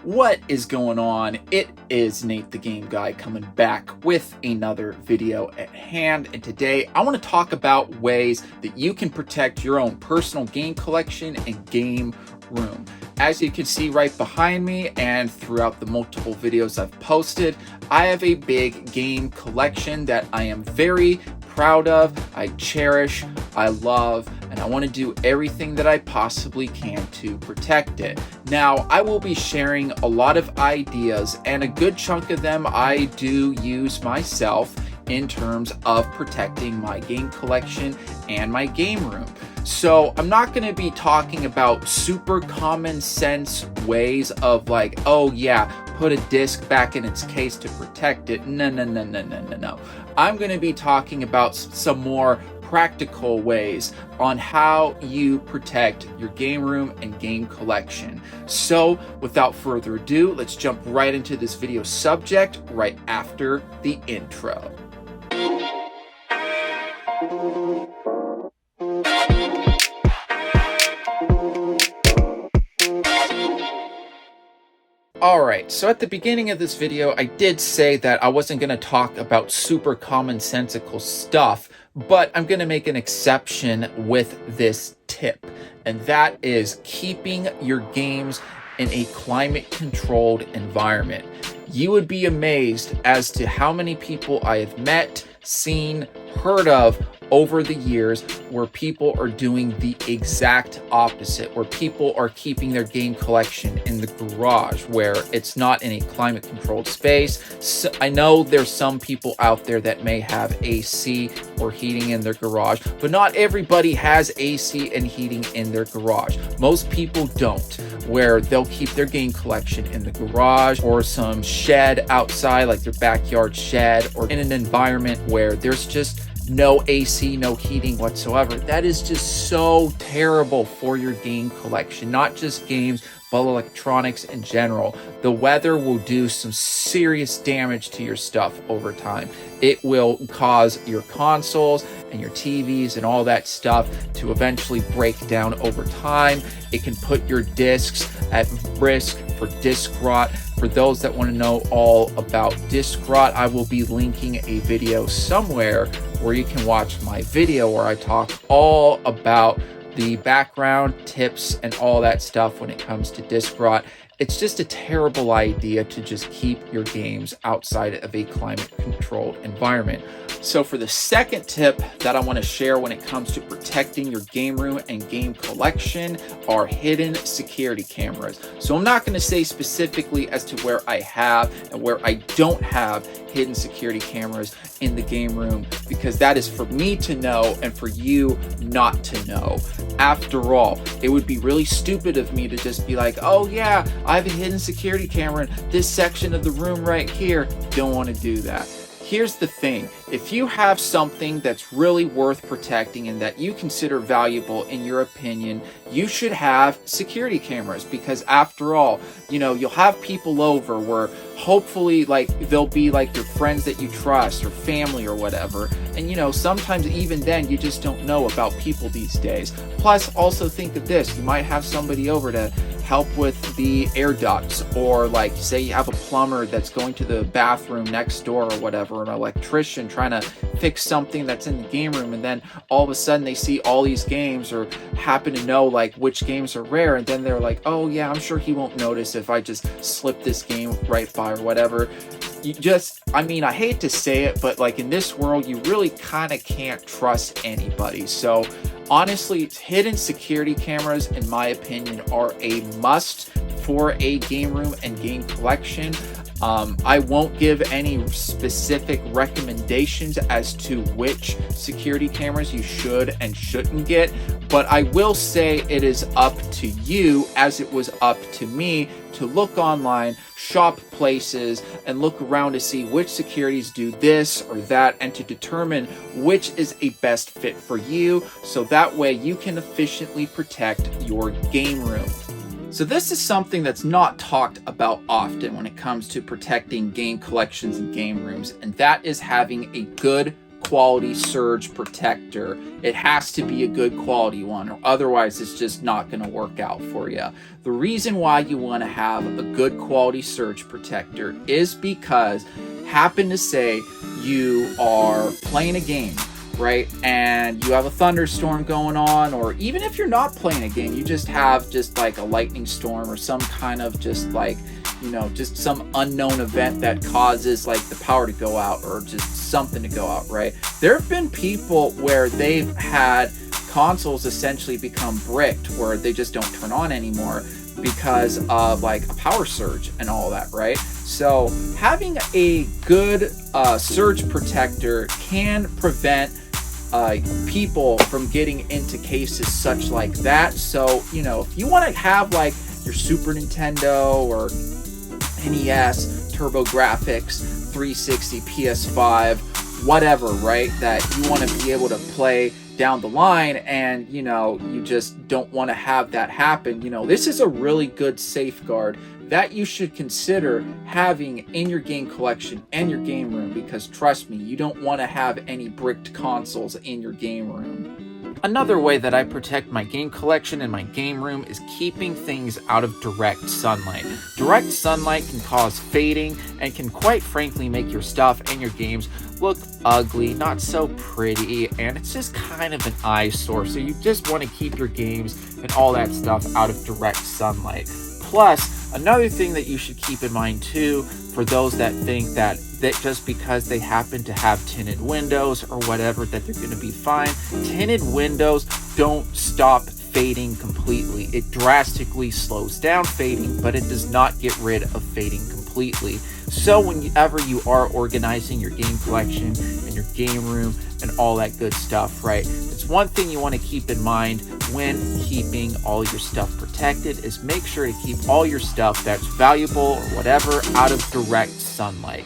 What is going on? It is Nate the Game Guy coming back with another video at hand, and today I want to talk about ways that you can protect your own personal game collection and game room. As you can see right behind me and throughout the multiple videos I've posted, I have a big game collection that I am very proud of, I cherish, I love, and I want to do everything that I possibly can to protect it. Now, I will be sharing a lot of ideas, and a good chunk of them I do use myself in terms of protecting my game collection and my game room. So I'm not going to be talking about super common sense ways of like, oh yeah, put a disc back in its case to protect it. No. I'm going to be talking about some more practical ways on how you protect your game room and game collection. So without further ado, let's jump right into this video subject right after the intro. Alright, so at the beginning of this video, I did say that I wasn't going to talk about super commonsensical stuff, but I'm going to make an exception with this tip, and that is keeping your games in a climate-controlled environment. You would be amazed as to how many people I have met, seen, heard of over the years where people are doing the exact opposite, where people are keeping their game collection in the garage where it's not in a climate controlled space. So I know there's some people out there that may have AC or heating in their garage, but not everybody has AC and heating in their garage. Most people don't, where they'll keep their game collection in the garage or some shed outside, like their backyard shed, or in an environment where there's just no AC, no heating whatsoever. That is just so terrible for your game collection, not just games, but electronics in general. The weather will do some serious damage to your stuff over time. It will cause your consoles and your TVs and all that stuff to eventually break down over time. It can put your discs at risk for disc rot. For those that want to know all about disc rot, I will be linking a video somewhere where you can watch my video where I talk all about the background, tips, and all that stuff when it comes to disc rot. It's just a terrible idea to just keep your games outside of a climate-controlled environment. So for the second tip that I want to share when it comes to protecting your game room and game collection are hidden security cameras. So I'm not going to say specifically as to where I have and where I don't have hidden security cameras in the game room, because that is for me to know and for you not to know. After all, it would be really stupid of me to just be like, oh yeah, I have a hidden security camera in this section of the room right here. Don't want to do that. Here's the thing, if you have something that's really worth protecting and that you consider valuable in your opinion, you should have security cameras, because after all, you know, you'll have people over where hopefully like they'll be like your friends that you trust or family or whatever. And you know, sometimes even then you just don't know about people these days. Plus also think of this, you might have somebody over to help with the air ducts, or like say you have a plumber that's going to the bathroom next door or whatever, or an electrician trying to fix something that's in the game room, and then all of a sudden they see all these games or happen to know like which games are rare, and then they're like, oh yeah, I'm sure he won't notice if I just slip this game right by or whatever. You just, I mean, I hate to say it, but like in this world you really kind of can't trust anybody. So honestly, hidden security cameras, in my opinion, are a must for a game room and game collection. I won't give any specific recommendations as to which security cameras you should and shouldn't get, but I will say it is up to you, as it was up to me, to look online, shop places, and look around to see which securities do this or that, and to determine which is a best fit for you, so that way you can efficiently protect your game room. So this is something that's not talked about often when it comes to protecting game collections and game rooms, and that is having a good quality surge protector. It has to be a good quality one, or otherwise it's just not going to work out for you. The reason why you want to have a good quality surge protector is because, happen to say you are playing a game, right, and you have a thunderstorm going on, or even if you're not playing a game, you just have like a lightning storm or some kind of just like, you know, just some unknown event that causes like the power to go out or just something to go out, right? There have been people where they've had consoles essentially become bricked, where they just don't turn on anymore because of like a power surge and all that, right? So having a good surge protector can prevent people from getting into cases such like that. So, you know, if you want to have like your Super Nintendo or NES, TurboGrafx, 360, PS5, whatever, right, that you want to be able to play down the line, and you know, you just don't want to have that happen, you know, this is a really good safeguard that you should consider having in your game collection and your game room, because trust me, you don't want to have any bricked consoles in your game room. Another way that I protect my game collection and my game room is keeping things out of direct sunlight. Direct sunlight can cause fading and can quite frankly make your stuff and your games look ugly, not so pretty, and it's just kind of an eyesore. So you just want to keep your games and all that stuff out of direct sunlight. Plus, another thing that you should keep in mind too, for those that think that just because they happen to have tinted windows or whatever, that they're going to be fine. Tinted windows don't stop fading completely. It drastically slows down fading, but it does not get rid of fading completely. So whenever you are organizing your game collection and your game room and all that good stuff, right, it's one thing you want to keep in mind when keeping all your stuff protected is make sure to keep all your stuff that's valuable or whatever out of direct sunlight.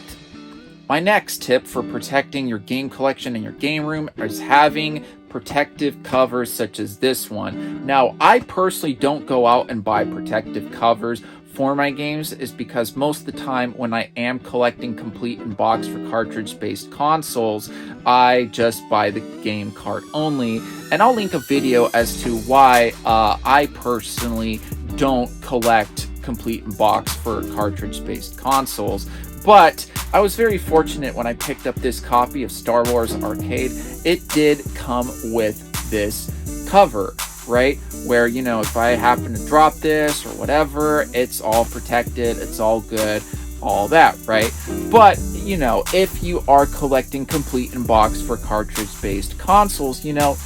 My next tip for protecting your game collection and your game room is having protective covers such as this one. Now, I personally don't go out and buy protective covers for my games, is because most of the time when I am collecting complete in box for cartridge-based consoles, I just buy the game cart only. And I'll link a video as to why I personally don't collect complete in box for cartridge-based consoles. But I was very fortunate when I picked up this copy of Star Wars Arcade. It did come with this cover, right? Where, you know, if I happen to drop this or whatever, it's all protected, it's all good, all that, right? But, you know, if you are collecting complete in box for cartridge-based consoles, you know,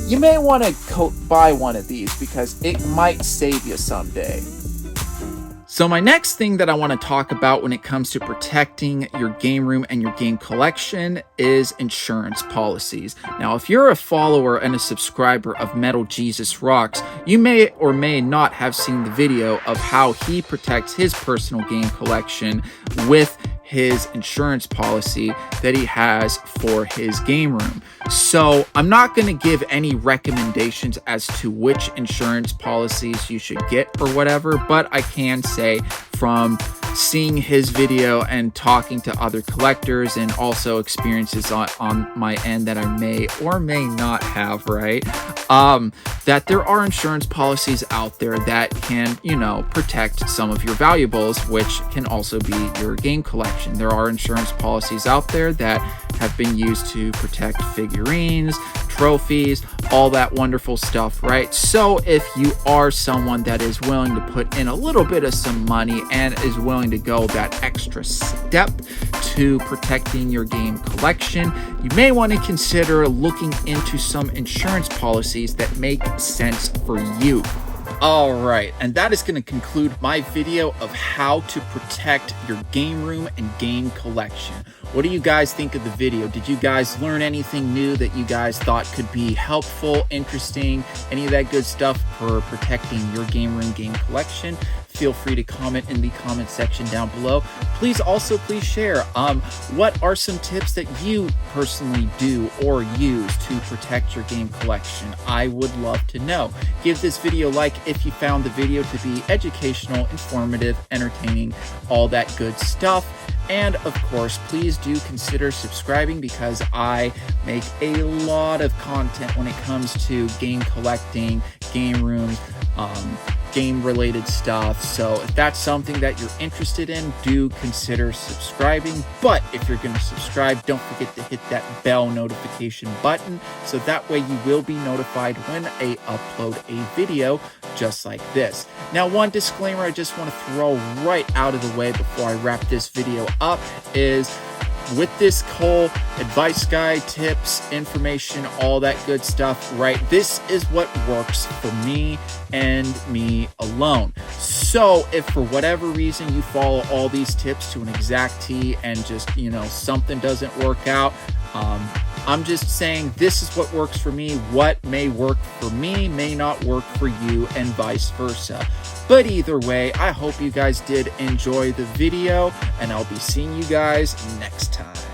you may want to buy one of these because it might save you someday. So my next thing that I want to talk about when it comes to protecting your game room and your game collection is insurance policies. Now, if you're a follower and a subscriber of Metal Jesus Rocks, you may or may not have seen the video of how he protects his personal game collection with his insurance policy that he has for his game room. So I'm not going to give any recommendations as to which insurance policies you should get or whatever, but I can say from seeing his video and talking to other collectors and also experiences on my end that I may or may not have, right, that there are insurance policies out there that can, you know, protect some of your valuables, which can also be your game collection. There are insurance policies out there that have been used to protect figurines, trophies, all that wonderful stuff, right? So if you are someone that is willing to put in a little bit of some money and is willing to go that extra step to protecting your game collection, you may want to consider looking into some insurance policies that make sense for you. All right, and that is going to conclude my video of how to protect your game room and game collection. What do you guys think of the video? Did you guys learn anything new that you guys thought could be helpful, interesting, any of that good stuff for protecting your game room, game collection? Feel free to comment in the comment section down below. Please share what are some tips that you personally do or use to protect your game collection. I would love to know. Give this video a like if you found the video to be educational, informative, entertaining, all that good stuff. And of course, please do consider subscribing because I make a lot of content when it comes to game collecting, game rooms, game related stuff. So if that's something that you're interested in, do consider subscribing. But if you're going to subscribe, don't forget to hit that bell notification button so that way you will be notified when I upload a video just like this. Now, one disclaimer I just want to throw right out of the way before I wrap this video up is with this whole advice guide, tips, information, all that good stuff, right? This is what works for me and me alone. So if for whatever reason you follow all these tips to an exact T and just, something doesn't work out, I'm just saying this is what works for me. What may work for me may not work for you and vice versa. But either way, I hope you guys did enjoy the video and I'll be seeing you guys next time.